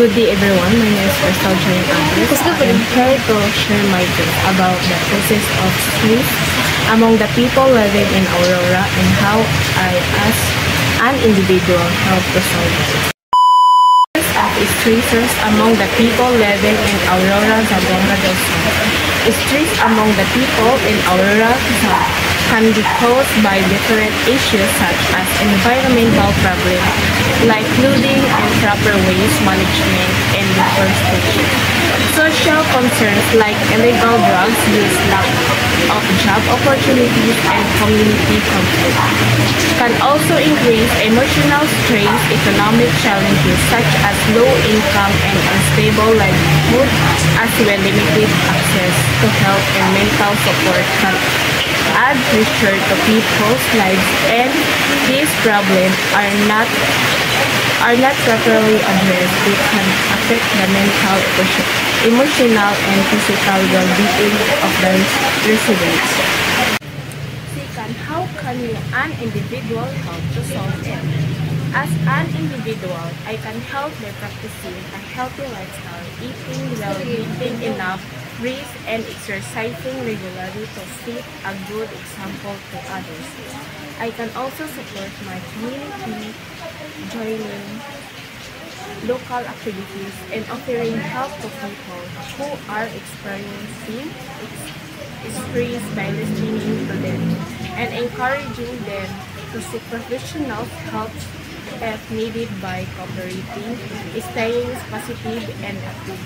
Good day everyone, my name is Crystal Jane Andres. I'm here to share my views about the process of stress among the people living in Aurora and how I as an individual help to solve it. Of stressors among the people living in Aurora, Zamboanga del Sur. Stress among the people in Aurora can be caused by different issues such as environmental problems like flooding and proper waste management and deforestation. Social concerns like illegal drugs use, lack of job opportunities, and community conflict can also increase emotional stress. Economic challenges such as low income and unstable livelihood, as well limited access to health and mental support can add pressure to people's lives, and these problems are not properly addressed. They can affect the mental, emotional, and physical well-being of the residents. Second, how can you, an individual, help to solve it? As an individual, I can help by practicing a healthy lifestyle, eating well, eating enough, rest, and exercising regularly to set a good example to others. I can also support my community, joining local activities and offering help to people who are experiencing stress by listening to them and encouraging them to seek professional help if needed by cooperating, staying positive and active,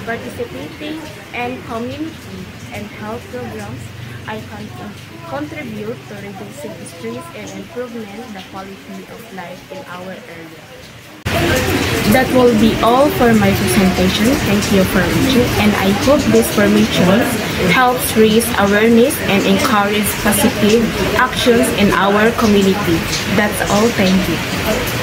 participating in community and health programs. I can contribute to reducing stress and improving the quality of life in our area. That will be all for my presentation. Thank you for watching, and I hope this information helps raise awareness and encourage positive actions in our community. That's all. Thank you.